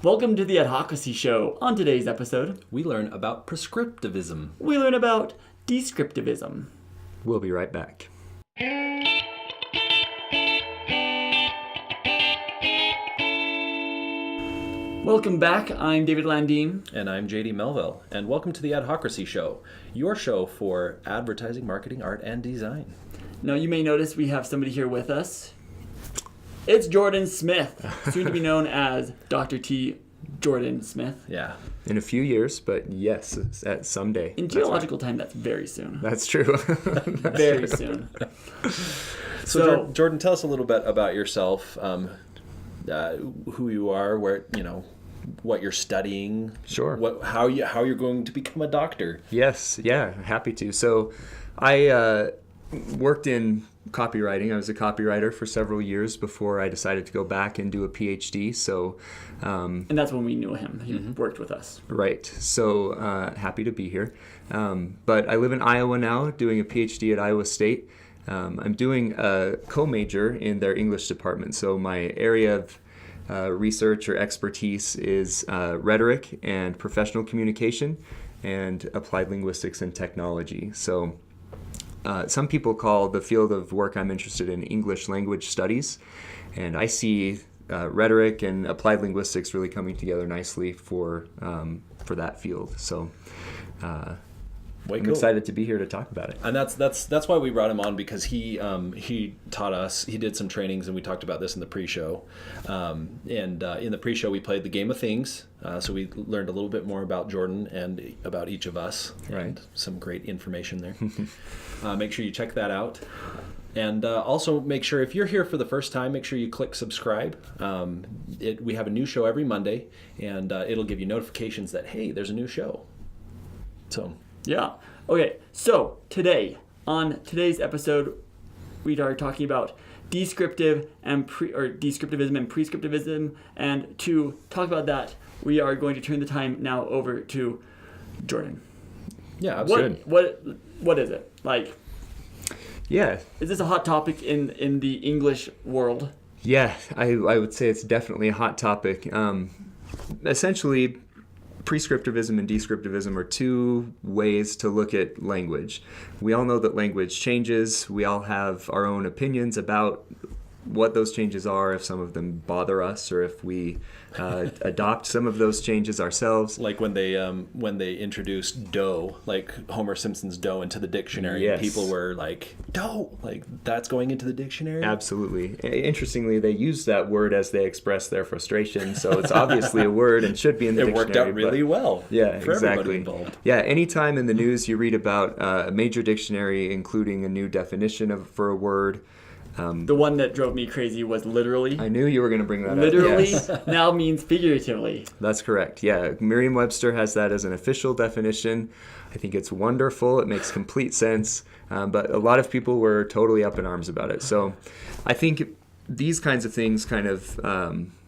Welcome to the Adhocracy Show. On today's episode, we learn about prescriptivism. We learn about descriptivism. We'll be right back. Welcome back. I'm David Landeen. And I'm JD Melville. And welcome to the Adhocracy Show, your show for advertising, marketing, art, and design. Now, you may notice we have somebody here with us. It's Jordan Smith, soon to be known as Dr. T. Jordan Smith. Yeah. In a few years, but yes, at someday. In geological time, that's very soon. That's true. Very soon. So Jordan, tell us a little bit about yourself, who you are, where what you're studying. Sure. How you're going to become a doctor. Yes. Yeah. Happy to. So, I worked in copywriting. I was a copywriter for several years before I decided to go back and do a PhD. So, and that's when we knew him. He worked with us. Right. So happy to be here. But I live in Iowa now, doing a PhD at Iowa State. I'm doing a co-major in their English department. So my area of research or expertise is rhetoric and professional communication and applied linguistics and technology. So some people call the field of work I'm interested in English language studies, and I see rhetoric and applied linguistics really coming together nicely for that field. So I'm excited to be here to talk about it. And that's why we brought him on, because he taught us. He did some trainings, and we talked about this in the pre-show. In the pre-show, we played the game of things. So we learned a little bit more about Jordan and about each of us. Right. And some great information there. Make sure you check that out. And also make sure, if you're here for the first time, make sure you click subscribe. We have a new show every Monday, and it'll give you notifications that, hey, there's a new show. So... yeah. Okay. So on today's episode, we are talking about descriptivism and prescriptivism. And to talk about that, we are going to turn the time now over to Jordan. Yeah, absolutely. What is it like? Yeah. Is this a hot topic in the English world? Yeah, I would say it's definitely a hot topic. Essentially, prescriptivism and descriptivism are two ways to look at language. We all know that language changes. We all have our own opinions about what those changes are, if some of them bother us, or if we adopt some of those changes ourselves. Like when they introduced dough, like Homer Simpson's dough, into the dictionary, yes. People were like, dough, like that's going into the dictionary? Absolutely. Interestingly, they used that word as they expressed their frustration, so it's obviously a word and should be in the dictionary. It worked out really well. Yeah, for exactly. everybody involved. Yeah, anytime in the news you read about a major dictionary including a new definition for a word. The one that drove me crazy was literally. I knew you were going to bring that literally up. Yes. now means figuratively. That's correct. Yeah, Merriam-Webster has that as an official definition. I think it's wonderful. It makes complete sense. But a lot of people were totally up in arms about it. So I think these kinds of things kind of,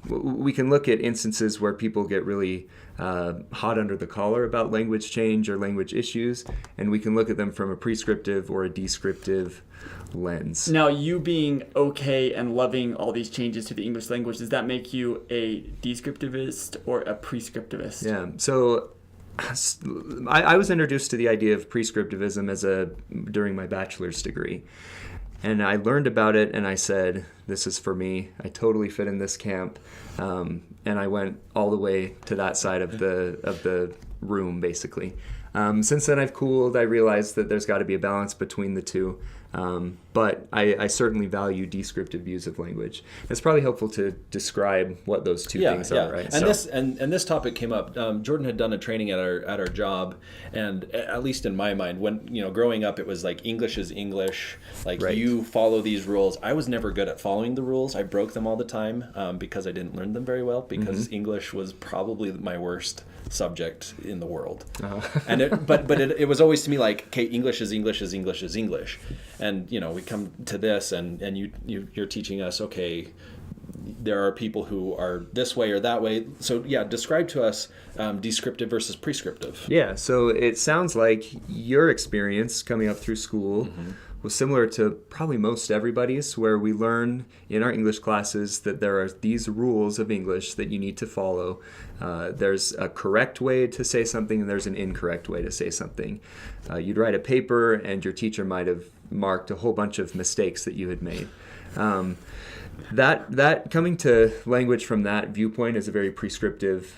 we can look at instances where people get really hot under the collar about language change or language issues, and we can look at them from a prescriptive or a descriptive lens. Now, you being okay and loving all these changes to the English language, does that make you a descriptivist or a prescriptivist? Yeah, so I was introduced to the idea of prescriptivism during my bachelor's degree. And I learned about it, and I said, this is for me. I totally fit in this camp. And I went all the way to that side of the room, basically. Since then, I've cooled. I realized that there's got to be a balance between the two. But I certainly value descriptive views of language. It's probably helpful to describe what those two things are, right? And this topic came up. Jordan had done a training at our job, and at least in my mind, when growing up, it was like English is English. Like right. You follow these rules. I was never good at following the rules. I broke them all the time because I didn't learn them very well. Because English was probably my worst subject in the world. Uh-huh. And it was always to me like, okay, English is English is English is English. And we come to this, and you're teaching us, okay, there are people who are this way or that way. So yeah, describe to us descriptive versus prescriptive. Yeah, so it sounds like your experience coming up through school was similar to probably most everybody's, where we learn in our English classes that there are these rules of English that you need to follow. There's a correct way to say something and there's an incorrect way to say something. You'd write a paper and your teacher might have marked a whole bunch of mistakes that you had made. That coming to language from that viewpoint is a very prescriptive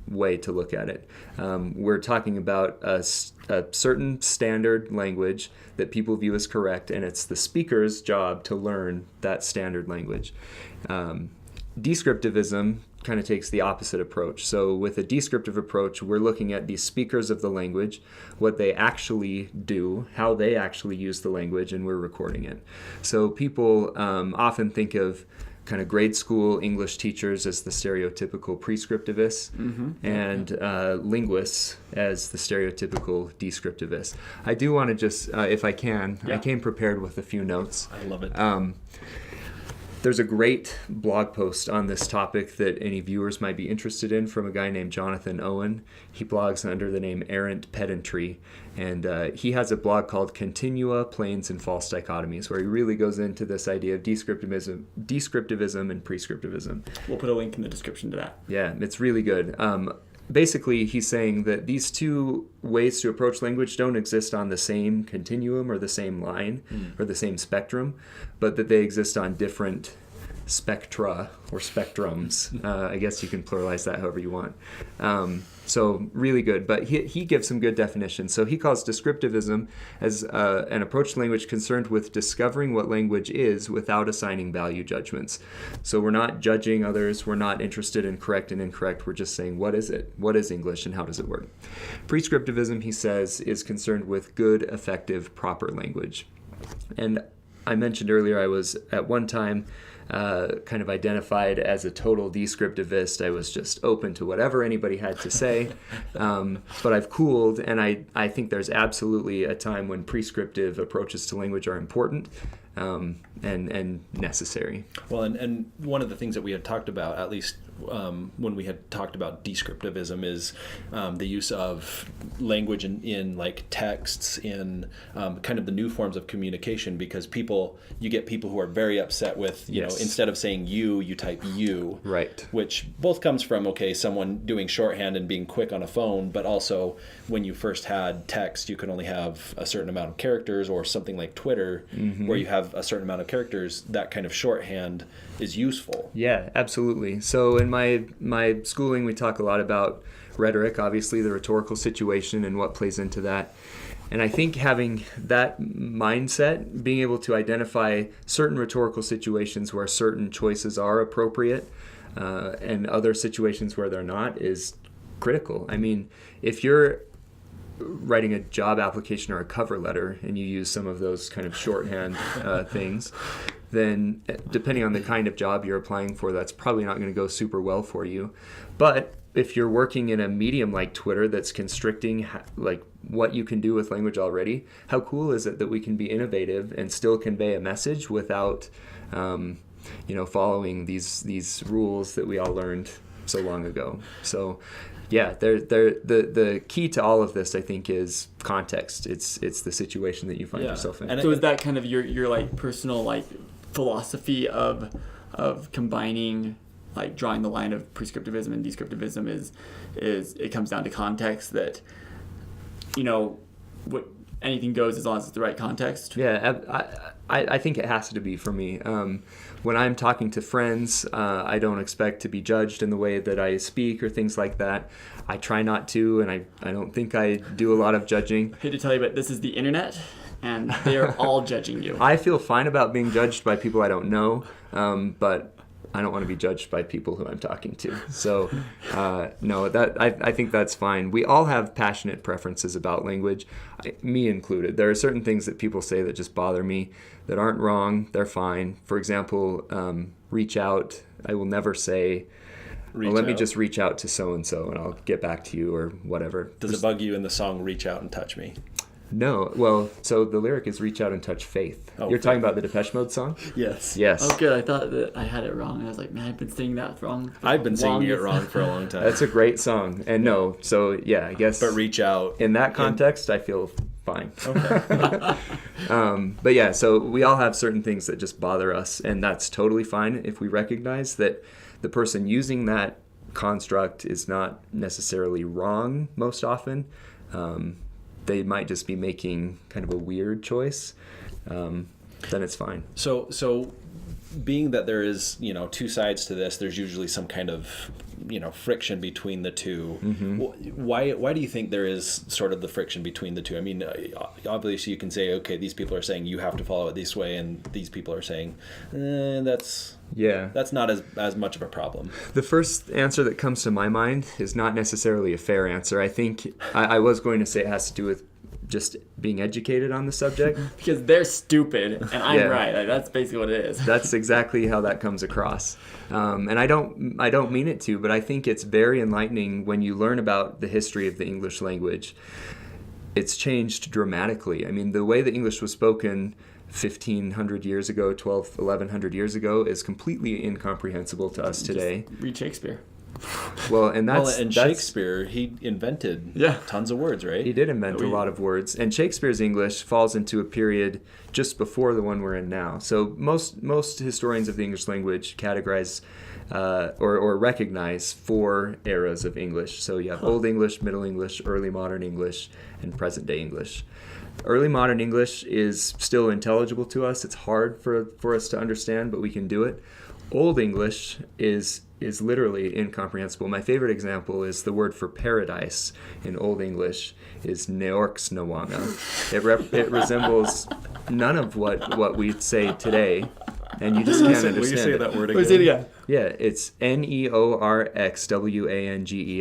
way to look at it. We're talking about a certain standard language that people view as correct, and it's the speaker's job to learn that standard language. Descriptivism kind of takes the opposite approach. So with a descriptive approach, we're looking at the speakers of the language, what they actually do, how they actually use the language, and we're recording it. So people often think of kind of grade school English teachers as the stereotypical prescriptivists, and linguists as the stereotypical descriptivists. I do want to just, if I can, I came prepared with a few notes. I love it. There's a great blog post on this topic that any viewers might be interested in from a guy named Jonathan Owen. He blogs under the name Errant Pedantry, and he has a blog called Continua, Planes, and False Dichotomies, where he really goes into this idea of descriptivism and prescriptivism. We'll put a link in the description to that. Yeah, it's really good. Basically, he's saying that these two ways to approach language don't exist on the same continuum or the same line or the same spectrum, but that they exist on different spectra or spectrums. I guess you can pluralize that however you want. So really good. But he gives some good definitions. So he calls descriptivism as an approach to language concerned with discovering what language is without assigning value judgments. So we're not judging others. We're not interested in correct and incorrect. We're just saying, what is it? What is English and how does it work? Prescriptivism, he says, is concerned with good, effective, proper language. And I mentioned earlier I was at one time kind of identified as a total descriptivist. I was just open to whatever anybody had to say. But I've cooled, and I think there's absolutely a time when prescriptive approaches to language are important and necessary. Well, and one of the things that we had talked about, at least when we had talked about descriptivism, is the use of language in like texts, in kind of the new forms of communication, because you get people who are very upset with, you know, instead of saying you type you. Right. Which both comes from, someone doing shorthand and being quick on a phone, but also when you first had text, you could only have a certain amount of characters, or something like Twitter, where you have a certain amount of characters, that kind of shorthand is useful. Yeah, absolutely. So in my schooling, we talk a lot about rhetoric, obviously the rhetorical situation and what plays into that. And I think having that mindset, being able to identify certain rhetorical situations where certain choices are appropriate and other situations where they're not, is critical. I mean, if you're writing a job application or a cover letter and you use some of those kind of shorthand things, then depending on the kind of job you're applying for, that's probably not going to go super well for you. But if you're working in a medium like Twitter that's constricting like what you can do with language already, how cool is it that we can be innovative and still convey a message without following these rules that we all learned so long ago? So yeah, the key to all of this, I think, is context. It's the situation that you find yourself in. And so is that kind of your like personal like philosophy of combining, like drawing the line of prescriptivism and descriptivism is it comes down to context, that what anything goes as long as it's the right context? Yeah, I think it has to be for me. When I'm talking to friends, I don't expect to be judged in the way that I speak or things like that. I try not to, and I don't think I do a lot of judging. I hate to tell you, but this is the internet, and they're all judging you. I feel fine about being judged by people I don't know, but I don't want to be judged by people who I'm talking to. So, no, I think that's fine. We all have passionate preferences about language, me included. There are certain things that people say that just bother me that aren't wrong. They're fine. For example, reach out. I will never say, let me just reach out to so-and-so and I'll get back to you or whatever. Does it bug you in the song Reach Out and Touch Me? No. Well, so the lyric is reach out and touch faith. Oh, You're talking about the Depeche Mode song? Yes. Yes. Oh, good. I thought that I had it wrong. I was like, man, I've been singing that wrong. I've been singing it wrong for a long time. That's a great song. And no, so yeah, I guess. But reach out. In that context, I feel fine. Okay. But yeah, so we all have certain things that just bother us, and that's totally fine if we recognize that the person using that construct is not necessarily wrong most often. They might just be making kind of a weird choice. Then it's fine. So being that there is, two sides to this, there's usually some kind of, friction between the two. Mm-hmm. Why do you think there is sort of the friction between the two? I mean, obviously you can say, okay, these people are saying you have to follow it this way, and these people are saying that's not as much of a problem. The first answer that comes to my mind is not necessarily a fair answer. I think I was going to say it has to do with just being educated on the subject. Because they're stupid and I'm right. Like, that's basically what it is. That's exactly how that comes across. And I don't mean it to, but I think it's very enlightening when you learn about the history of the English language. It's changed dramatically. I mean, the way that English was spoken 1,500 years ago, 1,100 years ago is completely incomprehensible to us today. Just read Shakespeare. Well, and Shakespeare, he invented tons of words, right? He did invent a lot of words, and Shakespeare's English falls into a period just before the one we're in now. So most historians of the English language categorize or recognize 4 eras of English. So you have Old English, Middle English, Early Modern English, and Present Day English. Early Modern English is still intelligible to us. It's hard for us to understand, but we can do it. Old English is literally incomprehensible. My favorite example is the word for paradise in Old English is neorxnawanga. It resembles none of what we'd say today, and you just can't understand it. Will you say that word again? Say it again. Yeah, it's neorxwange,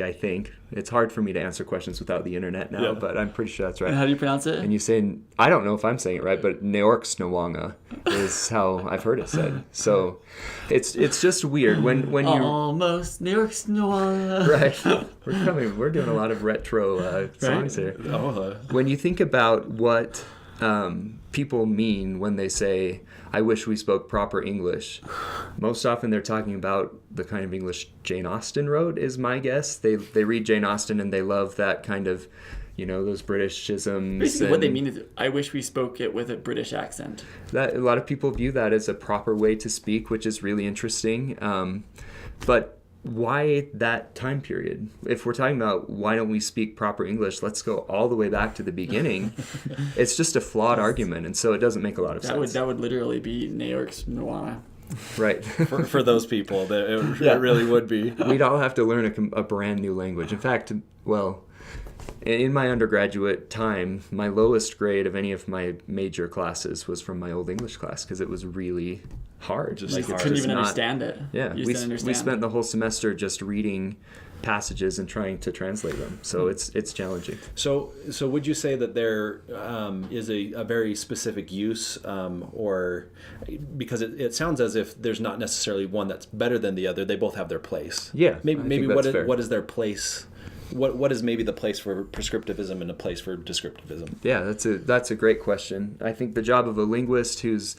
I think. It's hard for me to answer questions without the internet now, but I'm pretty sure that's right. And how do you pronounce it? And you say, I don't know if I'm saying it right, but neorxnawanga is how I've heard it said. So it's just weird when you almost neorxnawanga. Right. We're doing a lot of retro songs here. When you think about what people mean when they say, I wish we spoke proper English, most often they're talking about the kind of English Jane Austen wrote, is my guess. They read Jane Austen and they love that kind of, those Britishisms. Basically what they mean is, I wish we spoke it with a British accent. That a lot of people view that as a proper way to speak, which is really interesting. But why that time period? If we're talking about why don't we speak proper English, let's go all the way back to the beginning. It's just a flawed argument, and so it doesn't make a lot of sense. That would literally be neorxnawanga. Right. for those people, it really would be. We'd all have to learn a brand new language. In fact, in my undergraduate time, my lowest grade of any of my major classes was from my Old English class because it was really hard. You couldn't even understand it. Yeah, we spent the whole semester just reading passages and trying to translate them. So it's challenging. So would you say that there is a very specific use, or because it sounds as if there's not necessarily one that's better than the other. They both have their place. Yeah, maybe what is their place? What is maybe the place for prescriptivism and a place for descriptivism? Yeah, that's a great question. I think the job of a linguist who's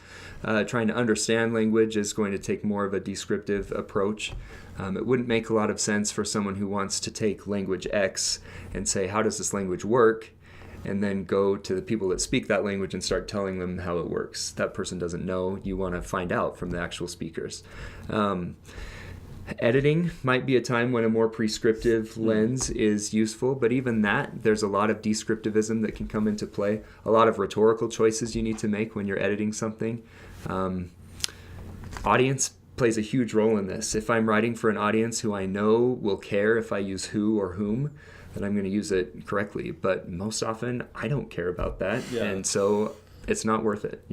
trying to understand language is going to take more of a descriptive approach. It wouldn't make a lot of sense for someone who wants to take language X and say, how does this language work? And then go to the people that speak that language and start telling them how it works. That person doesn't know. You want to find out from the actual speakers. Editing might be a time when a more prescriptive lens is useful, but even that, there's a lot of descriptivism that can come into play, a lot of rhetorical choices you need to make when you're editing something. Audience plays a huge role in this. If I'm writing for an audience who I know will care if I use who or whom, then I'm going to use it correctly. But most often, I don't care about that, and so it's not worth it,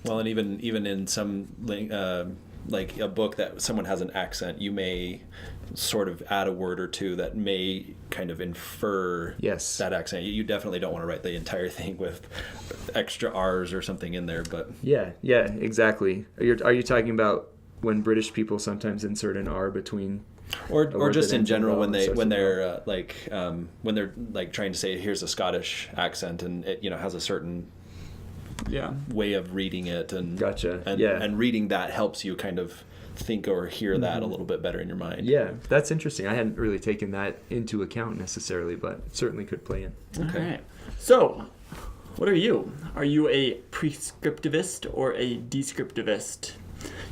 Well, and even in some like a book that someone has an accent, you may sort of add a word or two that may kind of infer that accent. You definitely don't want to write the entire thing with extra R's or something in there, but yeah, exactly. Are you talking about when British people sometimes insert an R between, or just in general when they're trying to say here's a Scottish accent and it has a certain way of reading it, and and reading that helps you kind of think or hear that a little bit better in your mind. Yeah, that's interesting. I hadn't really taken that into account necessarily, but it certainly could play in. Okay. All right. So What are you? Are you a prescriptivist or a descriptivist?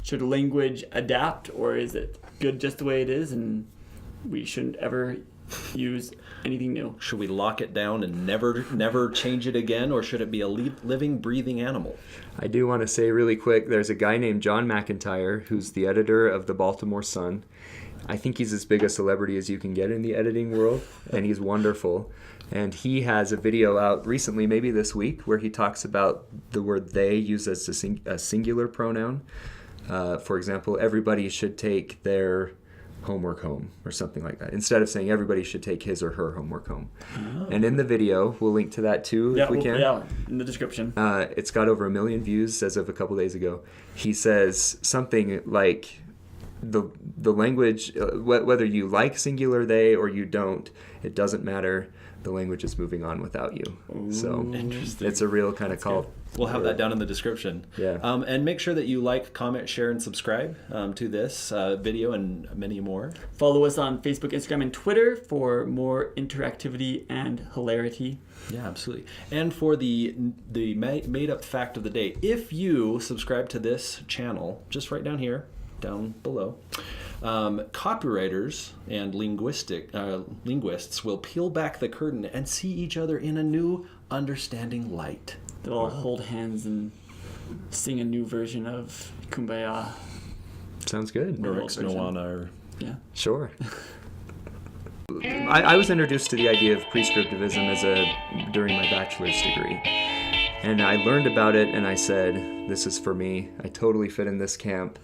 Should language adapt, or is it good just the way it is and we shouldn't ever use anything new? Should we lock it down and never change it again, or should it be a living, breathing animal? I do want to say really quick, there's a guy named John McIntyre who's the editor of the Baltimore Sun. I think he's as big a celebrity as you can get in the editing world, and he's wonderful. And he has a video out recently, maybe this week, where he talks about the word they used as a singular pronoun. For example, everybody should take their homework home, or something like that, instead of saying everybody should take his or her homework home. Oh. And in the video, we'll link to that too if we can. Yeah, in the description. It's got over 1 million views as of a couple days ago. He says something like, the language, whether you like singular they or you don't, it doesn't matter. The language is moving on without you. Ooh, so interesting. It's a real kind of call. Good. We'll have that down in the description. Yeah. And make sure that you like, comment, share, and subscribe to this video and many more. Follow us on Facebook, Instagram, and Twitter for more interactivity and hilarity. Yeah, absolutely. And for the made-up fact of the day, if you subscribe to this channel, just right down here, down below, copywriters and linguists will peel back the curtain and see each other in a new, understanding light. They'll all hold hands and sing a new version of Kumbaya. Sounds good. Norix Nowana. Yeah. Sure. I was introduced to the idea of prescriptivism during my bachelor's degree. And I learned about it and I said, this is for me. I totally fit in this camp.